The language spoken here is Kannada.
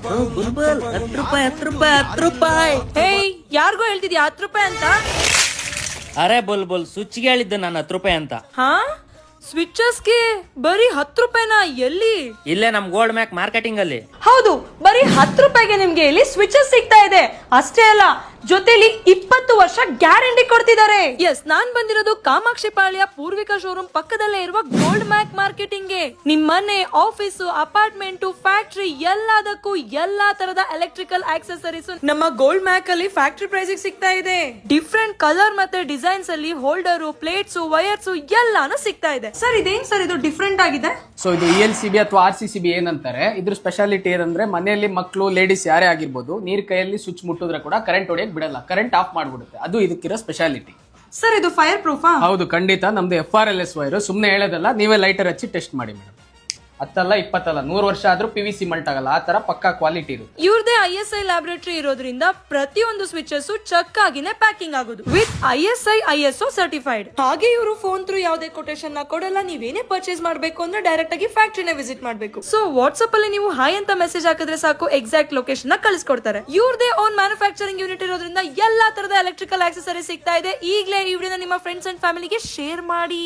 ಬುಲ್ಬುಲ್ 10 ರೂಪಾಯಿ 10 ರೂಪಾಯಿ 10 ರೂಪಾಯಿ. ಹೇಯ್, ಯಾರಿಗೋ ಹೇಳ್ತಿದ್ಯಾ 10 ರೂಪಾಯಿ ಅಂತ? ಅರೆ ಬುಲ್ಬುಲ್ ಸ್ವಿಚ್ಗೆ ಹೇಳಿದ್ದೆ ನಾನು 10 ರೂಪಾಯಿ ಅಂತ. ಹಾ, ಸ್ವಿಚಸ್ಗೆ ಬರೀ 10 ರೂಪಾಯಿನ? ಎಲ್ಲಿ? ಇಲ್ಲೇ ನಮ್ ಗೋಲ್ಡ್ ಮ್ಯಾಕ್ ಮಾರ್ಕೆಟಿಂಗ್ ಅಲ್ಲಿ. ಹೌದು, ಬರೀ 10 ರೂಪಾಯಿಗೆ ನಿಮ್ಗೆ ಇಲ್ಲಿ ಸ್ವಿಚಸ್ ಸಿಗ್ತಾ ಇದೆ. ಅಷ್ಟೇ ಅಲ್ಲ, ಜೊತೆಲಿ 20 ವರ್ಷ ಗ್ಯಾರಂಟಿ ಕೊಡ್ತಿದ್ದಾರೆ. ಎಸ್, ನಾನ್ ಬಂದಿರೋದು ಕಾಮಾಕ್ಷಿ ಪಾಳ್ಯ ಪೂರ್ವಿಕಾ ಶೋರೂಮ್ ಪಕ್ಕದಲ್ಲೇ ಇರುವ ಗೋಲ್ಡ್ ಮ್ಯಾಕ್ ಮಾರ್ಕೆಟಿಂಗ್ ಗೆ. ನಿಮ್ ಮನೆ, ಆಫೀಸ್, ಅಪಾರ್ಟ್ಮೆಂಟ್, ಫ್ಯಾಕ್ಟರಿ ಎಲ್ಲದಕ್ಕೂ ಎಲ್ಲಾ ತರದ ಎಲೆಕ್ಟ್ರಿಕಲ್ ಆಕ್ಸೆಸರೀಸ್ ನಮ್ಮ ಗೋಲ್ಡ್ ಮ್ಯಾಕ್ ಅಲ್ಲಿ ಫ್ಯಾಕ್ಟರಿ ಪ್ರೈಸ್ ಸಿಗ್ತಾ ಇದೆ. ಡಿಫ್ರೆಂಟ್ ಕಲರ್ ಮತ್ತೆ ಡಿಸೈನ್ಸ್ ಅಲ್ಲಿ ಹೋಲ್ಡರ್, ಪ್ಲೇಟ್ಸ್, ವೈರ್ಸ್ ಎಲ್ಲಾನು ಸಿಗ್ತಾ ಇದೆ. ಸರ್, ಇದೇನ್ ಸರ್ ಇದು ಡಿಫ್ರೆಂಟ್ ಆಗಿದೆ? ಸೊ ಇದು ELCB ಅಥವಾ RCCB ಏನಂತಾರೆ, ಇದ್ರ ಸ್ಪೆಷಾಲಿಟಿ ಏನಂದ್ರೆ ಮನೆಯಲ್ಲಿ ಮಕ್ಕಳು, ಲೇಡೀಸ್ ಯಾರೇ ಆಗಿರ್ಬೋದು, ನೀರ್ ಕೈಯಲ್ಲಿ ಸ್ವಿಚ್ ಮುಟ್ಟಿದ್ರೆ ಕೂಡ ಕರೆಂಟ್ ಹೊಡೆಯಕ್ ಬಿಡಲ್ಲ, ಕರೆಂಟ್ ಆಫ್ ಮಾಡ್ಬಿಡುತ್ತೆ. ಅದು ಇದಕ್ಕಿರೋ ಸ್ಪೆಷಾಲಿಟಿ. ಸರ್, ಇದು ಫೈರ್ ಪ್ರೂಫಾ? ಹೌದು, ಖಂಡಿತ. ನಮ್ದು FRLS ವೈರ್, ಸುಮ್ನೆ ಹೇಳೋದಲ್ಲ. ನೀವೇ ಲೈಟರ್ ಹಚ್ಚಿ ಟೆಸ್ಟ್ ಮಾಡಿ ಮೇಡಮ್. 10 ಅಲ್ಲ 20 ಅಲ್ಲ 100 ವರ್ಷ ಆದ್ರೂ PVC ಮಲ್ಟ್ ಆಗಲ್ಲ. ಆ ತರ ಪಕ್ಕಾ ಕ್ವಾಲಿಟಿ ಇರುತ್ತೆ. ಇವ್ರದೇ ISI ಲ್ಯಾಬೊರೇಟರಿ ಇರೋದ್ರಿಂದ ಪ್ರತಿಯೊಂದು ಸ್ವಿಚಸ್ ಚಕ್ ಆಗಿನೇ ಪ್ಯಾಕಿಂಗ್ ಆಗೋದು ವಿತ್ ISI ISO ಸರ್ಟಿಫೈಡ್. ಹಾಗೆ ಇವರು ಫೋನ್ ಥ್ರೂ ಯಾವುದೇ ಕೊಟೇಶನ್ ನ ಕೊಡಲ್ಲ. ನೀವೇನೇ ಪರ್ಚೇಸ್ ಮಾಡ್ಬೇಕು ಅಂದ್ರೆ ಡೈರೆಕ್ಟ್ ಆಗಿ ಫ್ಯಾಕ್ಟರಿನ ವಿಸಿಟ್ ಮಾಡ್ಬೇಕು. ಸೊ ವಾಟ್ಸ್ಆಪ್ ಅಲ್ಲಿ ನೀವು ಹಾಯ್ ಅಂತ ಮೆಸೇಜ್ ಹಾಕಿದ್ರೆ ಸಾಕು, ಎಕ್ಸಾಕ್ಟ್ ಲೊಕೇಶನ್ ನ ಕಳಿಸ್ಕೊಡ್ತಾರೆ. ಇವ್ರದೇ ಓನ್ ಮ್ಯಾನುಫ್ಯಾಕ್ಚರಿಂಗ್ ಯೂನಿಟ್ ಇರೋದ್ರಿಂದ ಎಲ್ಲಾ ತರದ ಎಲೆಕ್ಟ್ರಿಕಲ್ ಆಕ್ಸೆಸರಿ ಸಿಗ್ತಾ ಇದೆ. ಈಗಲೇ ಈ ವಿಡಿಯೋನ ನಿಮ್ಮ ಫ್ರೆಂಡ್ಸ್ ಅಂಡ್ ಫ್ಯಾಮಿಲಿಗೆ ಶೇರ್ ಮಾಡಿ.